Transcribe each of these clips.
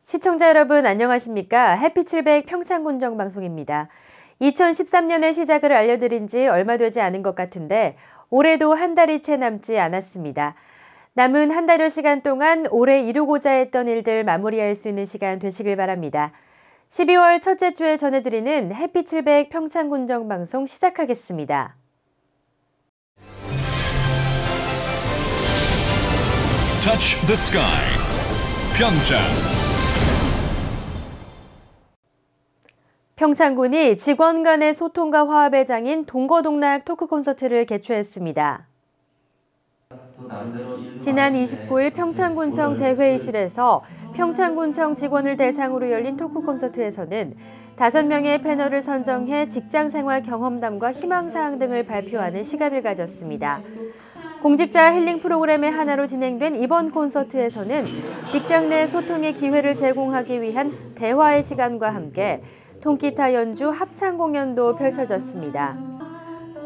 시청자 여러분 안녕하십니까? 해피700 평창군정 방송입니다. 2013년의 시작을 알려드린 지 얼마 되지 않은 것 같은데 올해도 한 달이 채 남지 않았습니다. 남은 한 달여 시간 동안 올해 이루고자 했던 일들 마무리할 수 있는 시간 되시길 바랍니다. 12월 첫째 주에 전해드리는 해피700 평창군정 방송 시작하겠습니다. Touch the sky. 평창. 평창군이 직원 간의 소통과 화합의 장인 동거동락 토크 콘서트를 개최했습니다. 지난 29일 평창군청 대회의실에서 평창군청 직원을 대상으로 열린 토크 콘서트에서는 5명의 패널을 선정해 직장생활 경험담과 희망사항 등을 발표하는 시간을 가졌습니다. 공직자 힐링 프로그램의 하나로 진행된 이번 콘서트에서는 직장 내 소통의 기회를 제공하기 위한 대화의 시간과 함께 통기타 연주 합창 공연도 펼쳐졌습니다.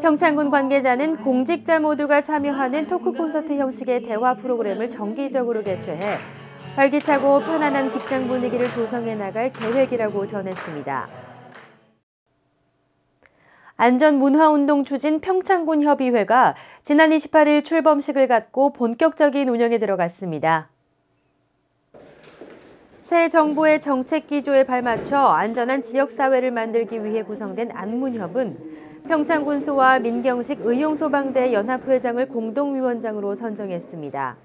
평창군 관계자는 공직자 모두가 참여하는 토크 콘서트 형식의 대화 프로그램을 정기적으로 개최해 활기차고 편안한 직장 분위기를 조성해 나갈 계획이라고 전했습니다. 안전문화운동 추진 평창군 협의회가 지난 28일 출범식을 갖고 본격적인 운영에 들어갔습니다. 새 정부의 정책 기조에 발맞춰 안전한 지역사회를 만들기 위해 구성된 안문협은 평창군수와 민경식 의용소방대 연합회장을 공동위원장으로 선정했습니다.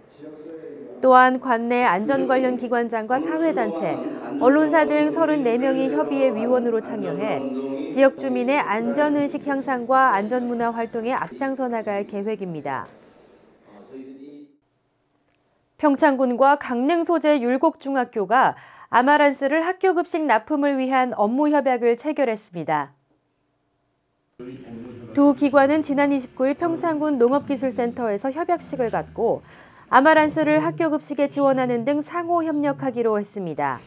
또한 관내 안전 관련 기관장과 사회단체, 언론사 등 34명이 협의회 위원으로 참여해 지역 주민의 안전의식 향상과 안전문화 활동에 앞장서 나갈 계획입니다. 평창군과 강릉 소재 율곡중학교가 아마란스를 학교급식 납품을 위한 업무 협약을 체결했습니다. 두 기관은 지난 29일 평창군 농업기술센터에서 협약식을 갖고 아마란스를 학교급식에 지원하는 등 상호 협력하기로 했습니다.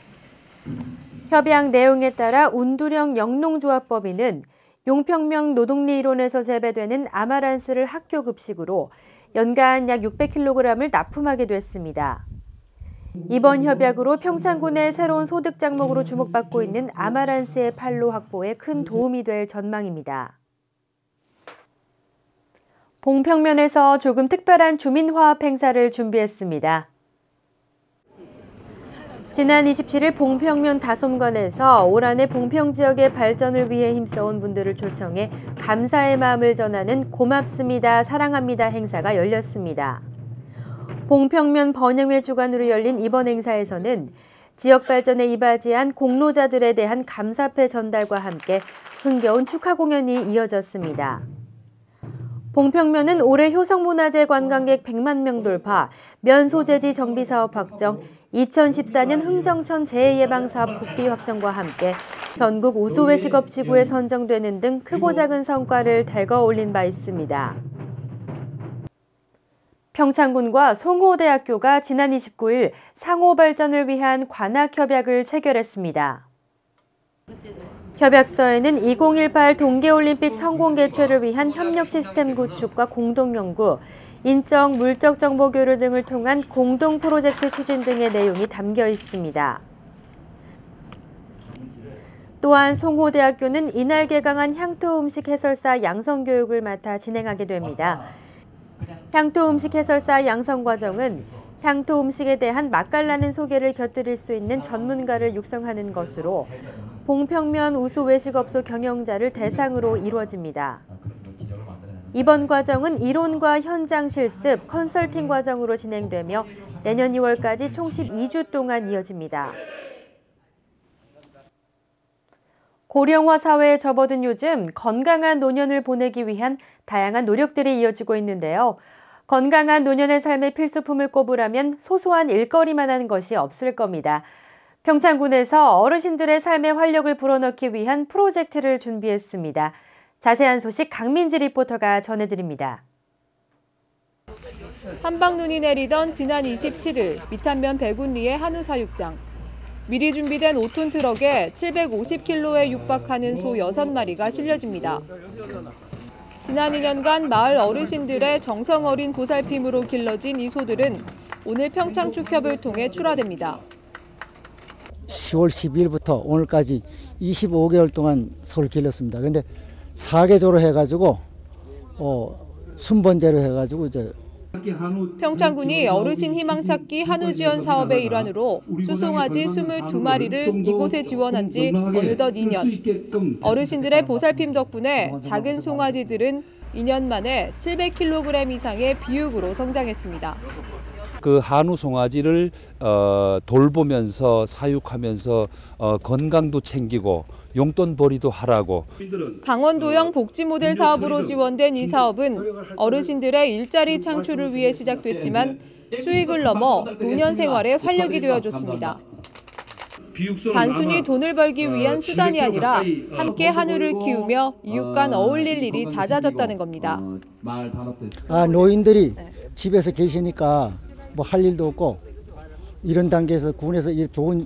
협약 내용에 따라 운두령 영농조합법인은 용평면 노동리 일원에서 재배되는 아마란스를 학교급식으로 연간 약 600kg을 납품하게 됐습니다. 이번 협약으로 평창군의 새로운 소득 작목으로 주목받고 있는 아마란스의 판로 확보에 큰 도움이 될 전망입니다. 봉평면에서 조금 특별한 주민화합 행사를 준비했습니다. 지난 27일 봉평면 다솜관에서 올 한해 봉평 지역의 발전을 위해 힘써온 분들을 초청해 감사의 마음을 전하는 고맙습니다, 사랑합니다 행사가 열렸습니다. 봉평면 번영회 주관으로 열린 이번 행사에서는 지역 발전에 이바지한 공로자들에 대한 감사패 전달과 함께 흥겨운 축하 공연이 이어졌습니다. 봉평면은 올해 효성문화재 관광객 100만 명 돌파, 면 소재지 정비 사업 확정, 2014년 흥정천 재해예방사업 국비 확정과 함께 전국 우수외식업 지구에 선정되는 등 크고 작은 성과를 대거 올린 바 있습니다. 평창군과 송호대학교가 지난 29일 상호 발전을 위한 관학협약을 체결했습니다. 협약서에는 2018 동계올림픽 성공 개최를 위한 협력 시스템 구축과 공동연구, 인적, 물적 정보 교류 등을 통한 공동 프로젝트 추진 등의 내용이 담겨 있습니다. 또한 송호대학교는 이날 개강한 향토음식 해설사 양성교육을 맡아 진행하게 됩니다. 향토음식 해설사 양성과정은 향토음식에 대한 맛깔나는 소개를 곁들일 수 있는 전문가를 육성하는 것으로 봉평면 우수외식업소 경영자를 대상으로 이루어집니다. 이번 과정은 이론과 현장 실습, 컨설팅 과정으로 진행되며 내년 2월까지 총 12주 동안 이어집니다. 고령화 사회에 접어든 요즘 건강한 노년을 보내기 위한 다양한 노력들이 이어지고 있는데요. 건강한 노년의 삶의 필수품을 꼽으라면 소소한 일거리만한 것이 없을 겁니다. 평창군에서 어르신들의 삶에 활력을 불어넣기 위한 프로젝트를 준비했습니다. 자세한 소식 강민지 리포터가 전해드립니다. 한방눈이 내리던 지난 27일 미탄면 백운리의 한우사육장. 미리 준비된 5톤 트럭에 750kg에 육박하는 소 6마리가 실려집니다. 지난 2년간 마을 어르신들의 정성 어린 보살핌으로 길러진 이 소들은 오늘 평창축협을 통해 출하됩니다. 10월 12일부터 오늘까지 25개월 동안 소를 길렀습니다. 근데 4개조로 해가지고 순번제로 해가지고 이제 평창군이 어르신 희망찾기 한우 지원 사업의 일환으로 수송아지 22마리를 이곳에 지원한 지 어느덧 2년. 어르신들의 보살핌 덕분에 작은 송아지들은 2년 만에 700kg 이상의 비육으로 성장했습니다. 그 한우 송아지를 돌보면서 사육하면서 건강도 챙기고 용돈벌이도 하라고. 강원도형 복지 모델 사업으로 지원된 이 사업은 어르신들의 일자리 창출을 위해 시작됐지만 수익을 넘어 노년 생활에 활력이 되어줬습니다. 단순히 돈을 벌기 위한 수단이 아니라 함께 한우를 키우며 이웃 간 어울릴 일이 잦아졌다는 겁니다. 노인들이 집에서 계시니까 뭐 할 일도 없고 이런 단계에서 군에서 이 좋은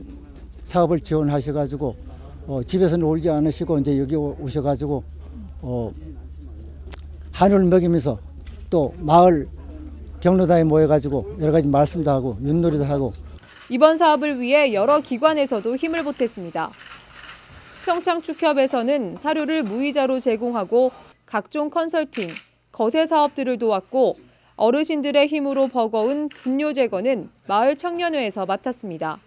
사업을 지원하셔가지고 집에서 놀지 않으시고 이제 여기 오셔가지고 한우를 먹이면서 또 마을 경로당에 모여가지고 여러 가지 말씀도 하고 윷놀이도 하고. 이번 사업을 위해 여러 기관에서도 힘을 보탰습니다. 평창축협에서는 사료를 무이자로 제공하고 각종 컨설팅, 거세 사업들을 도왔고 어르신들의 힘으로 버거운 분뇨 제거는 마을 청년회에서 맡았습니다.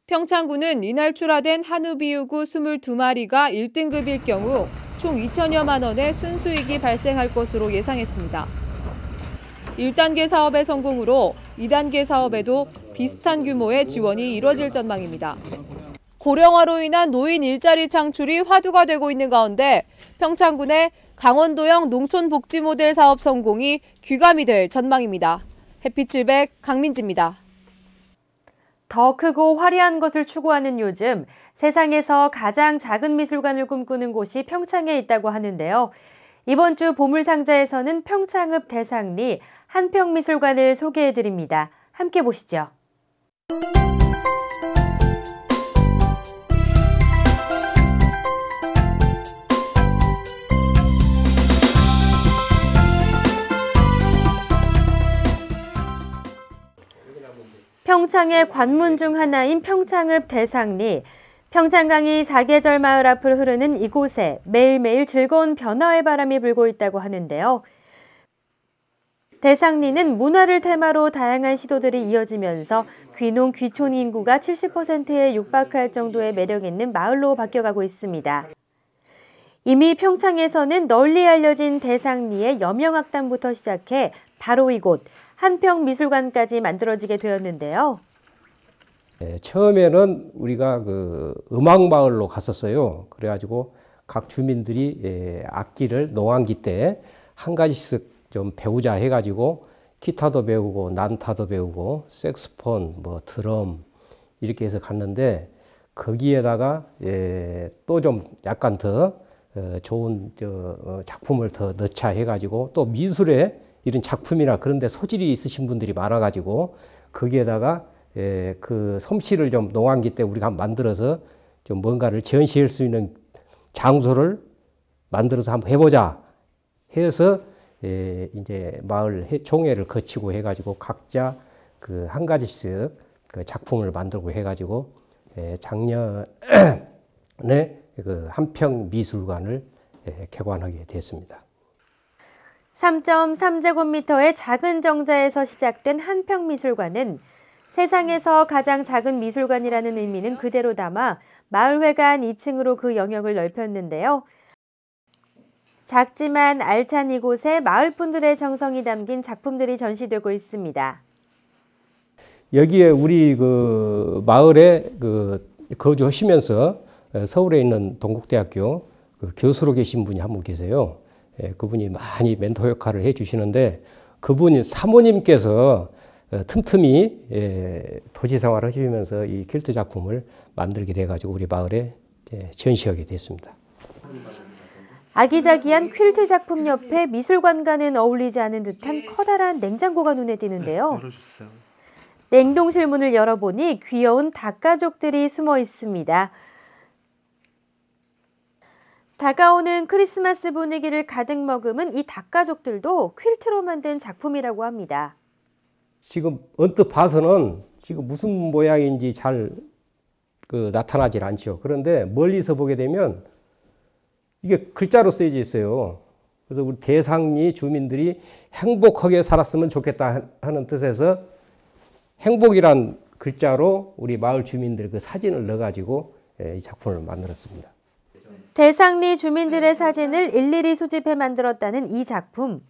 평창군은 이날 출하된 한우 비유구 22마리가 1등급일 경우 총 2천여만 원의 순수익이 발생할 것으로 예상했습니다. 1단계 사업의 성공으로 2단계 사업에도 비슷한 규모의 지원이 이뤄질 전망입니다. 고령화로 인한 노인 일자리 창출이 화두가 되고 있는 가운데 평창군의 강원도형 농촌복지 모델 사업 성공이 귀감이 될 전망입니다. 햇빛700 강민지입니다. 더 크고 화려한 것을 추구하는 요즘 세상에서 가장 작은 미술관을 꿈꾸는 곳이 평창에 있다고 하는데요. 이번 주 보물상자에서는 평창읍 대상리 한평미술관을 소개해드립니다. 함께 보시죠. 평창의 관문 중 하나인 평창읍 대상리. 평창강이 사계절 마을 앞을 흐르는 이곳에 매일매일 즐거운 변화의 바람이 불고 있다고 하는데요. 대상리는 문화를 테마로 다양한 시도들이 이어지면서 귀농 귀촌 인구가 70%에 육박할 정도의 매력 있는 마을로 바뀌어가고 있습니다. 이미 평창에서는 널리 알려진 대상리의 여명악단부터 시작해 바로 이곳 한평미술관까지 만들어지게 되었는데요. 처음에는 우리가 그 음악마을로 갔었어요. 그래가지고 각 주민들이 악기를 농악기 때 한 가지씩 좀 배우자 해가지고 기타도 배우고 난타도 배우고 색스폰, 뭐 드럼 이렇게 해서 갔는데 거기에다가 또 좀 약간 더 좋은 작품을 더 넣자 해가지고 또 미술에 이런 작품이나 그런 데 소질이 있으신 분들이 많아가지고 거기에다가 그 솜씨를 좀 농악기 때 우리가 만들어서 좀 뭔가를 전시할 수 있는 장소를 만들어서 한번 해보자 해서 이제 마을 총회를 거치고 해가지고 각자 그 한 가지씩 그 작품을 만들고 해가지고 작년에 그 한평미술관을 개관하게 됐습니다. 3.3제곱미터의 작은 정자에서 시작된 한평미술관은 세상에서 가장 작은 미술관이라는 의미는 그대로 담아 마을회관 2층으로 그 영역을 넓혔는데요. 작지만 알찬 이곳에 마을 분들의 정성이 담긴 작품들이 전시되고 있습니다. 여기에 우리 그 마을에 그 거주하시면서 서울에 있는 동국대학교 그 교수로 계신 분이 한 분 계세요. 그분이 많이 멘토 역할을 해주시는데 그분이 사모님께서 틈틈이 도시 생활을 하시면서 이 퀼트 작품을 만들게 돼가지고 우리 마을에 전시하게 됐습니다. 아기자기한 퀼트 작품 옆에 미술관과는 어울리지 않은 듯한 커다란 냉장고가 눈에 띄는데요. 냉동실 문을 열어보니 귀여운 닭가족들이 숨어 있습니다. 다가오는 크리스마스 분위기를 가득 머금은 이 닭가족들도 퀼트로 만든 작품이라고 합니다. 지금 언뜻 봐서는 지금 무슨 모양인지 잘 나타나질 않죠. 그런데 멀리서 보게 되면 이게 글자로 쓰여져 있어요. 그래서 우리 대상리 주민들이 행복하게 살았으면 좋겠다 하는 뜻에서 행복이란 글자로 우리 마을 주민들 그 사진을 넣어가지고 이 작품을 만들었습니다. 대상리 주민들의 사진을 일일이 수집해 만들었다는 이 작품.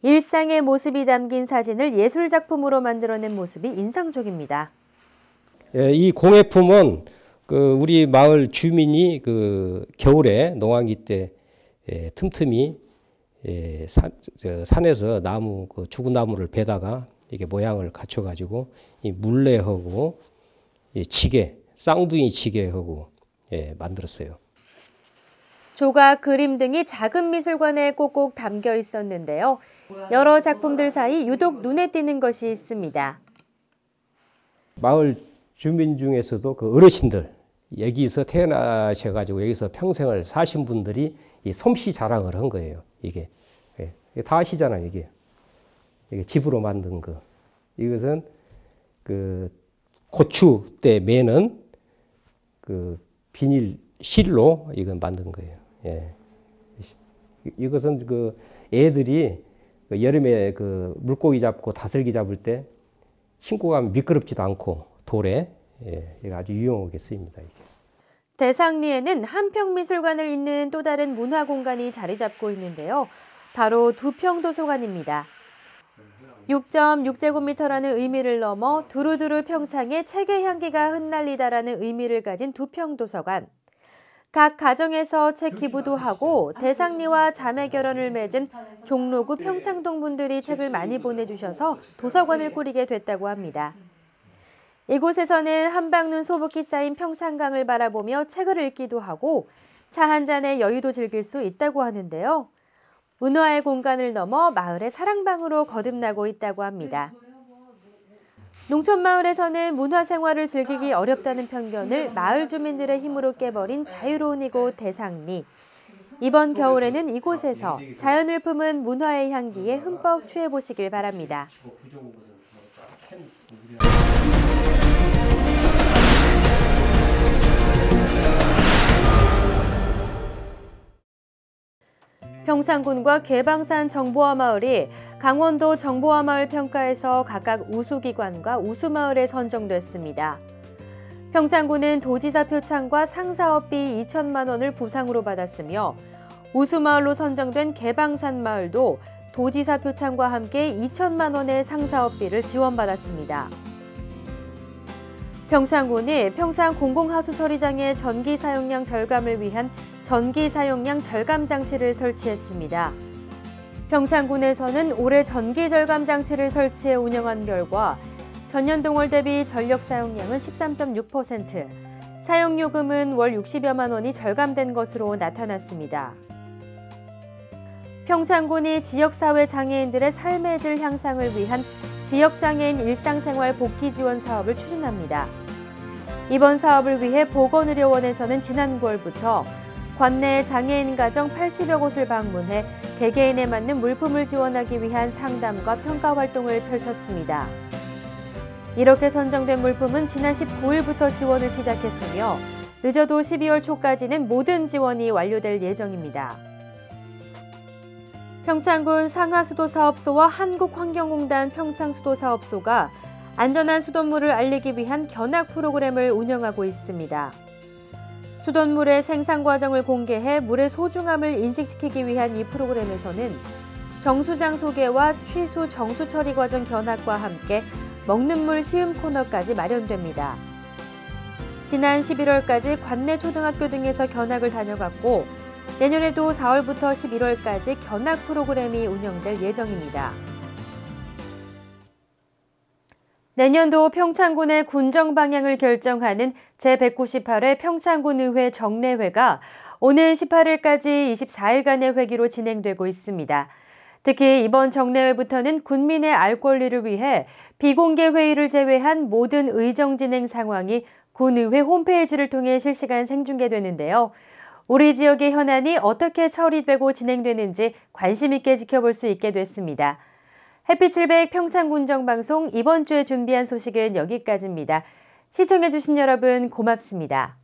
일상의 모습이 담긴 사진을 예술작품으로 만들어낸 모습이 인상적입니다. 이 공예품은 우리 마을 주민이 겨울에 농한기 때 틈틈이 산에서 나무 죽은 나무를 베다가 이게 모양을 갖춰가지고 이 물레하고 치개, 쌍둥이 치개하고 만들었어요. 조각, 그림 등이 작은 미술관에 꼭꼭 담겨 있었는데요. 여러 작품들 사이 유독 눈에 띄는 것이 있습니다. 마을 주민 중에서도 어르신들, 여기서 태어나셔가지고 여기서 평생을 사신 분들이 이 솜씨 자랑을 한 거예요. 이게 다 아시잖아요. 이게 집으로 만든 거. 이것은 고추 때 매는 비닐 실로 이건 만든 거예요. 이것은 애들이 여름에 물고기 잡고 다슬기 잡을 때 신고 가면 미끄럽지도 않고 돌에 아주 유용하게 쓰입니다. 이게. 대상리에는 한평미술관을 잇는 또 다른 문화공간이 자리 잡고 있는데요. 바로 두평도서관입니다. 6.6제곱미터라는 의미를 넘어 두루두루 평창에 책의 향기가 흩날리다라는 의미를 가진 두평도서관. 각 가정에서 책 기부도 하고 대상리와 자매 결연을 맺은 종로구 평창동 분들이 책을 많이 보내주셔서 도서관을 꾸리게 됐다고 합니다. 이곳에서는 한방눈 소복히 쌓인 평창강을 바라보며 책을 읽기도 하고 차 한 잔의 여유도 즐길 수 있다고 하는데요. 문화의 공간을 넘어 마을의 사랑방으로 거듭나고 있다고 합니다. 농촌마을에서는 문화생활을 즐기기 어렵다는 편견을 마을 주민들의 힘으로 깨버린 자유로운 이곳 대상리. 이번 겨울에는 이곳에서 자연을 품은 문화의 향기에 흠뻑 취해보시길 바랍니다. 평창군과 괴방산 정보화마을이 강원도 정보화마을 평가에서 각각 우수기관과 우수마을에 선정됐습니다. 평창군은 도지사 표창과 상사업비 2천만 원을 부상으로 받았으며 우수마을로 선정된 괴방산 마을도 도지사 표창과 함께 2천만 원의 상사업비를 지원받았습니다. 평창군이 평창 공공하수처리장의 전기 사용량 절감을 위한 전기 사용량 절감 장치를 설치했습니다. 평창군에서는 올해 전기 절감 장치를 설치해 운영한 결과 전년 동월 대비 전력 사용량은 13.6%, 사용요금은 월 60여만 원이 절감된 것으로 나타났습니다. 평창군이 지역사회 장애인들의 삶의 질 향상을 위한 지역장애인 일상생활 복귀 지원 사업을 추진합니다. 이번 사업을 위해 보건의료원에서는 지난 9월부터 관내 장애인 가정 80여 곳을 방문해 개개인에 맞는 물품을 지원하기 위한 상담과 평가 활동을 펼쳤습니다. 이렇게 선정된 물품은 지난 19일부터 지원을 시작했으며 늦어도 12월 초까지는 모든 지원이 완료될 예정입니다. 평창군 상하수도사업소와 한국환경공단 평창수도사업소가 안전한 수돗물을 알리기 위한 견학 프로그램을 운영하고 있습니다. 수돗물의 생산 과정을 공개해 물의 소중함을 인식시키기 위한 이 프로그램에서는 정수장 소개와 취수 정수 처리 과정 견학과 함께 먹는 물 시음 코너까지 마련됩니다. 지난 11월까지 관내 초등학교 등에서 견학을 다녀갔고 내년에도 4월부터 11월까지 견학 프로그램이 운영될 예정입니다. 내년도 평창군의 군정 방향을 결정하는 제198회 평창군의회 정례회가 오는 18일까지 24일간의 회기로 진행되고 있습니다. 특히 이번 정례회부터는 군민의 알 권리를 위해 비공개 회의를 제외한 모든 의정 진행 상황이 군의회 홈페이지를 통해 실시간 생중계되는데요. 우리 지역의 현안이 어떻게 처리되고 진행되는지 관심 있게 지켜볼 수 있게 됐습니다. 햇빛 700 평창군정방송 이번 주에 준비한 소식은 여기까지입니다. 시청해주신 여러분 고맙습니다.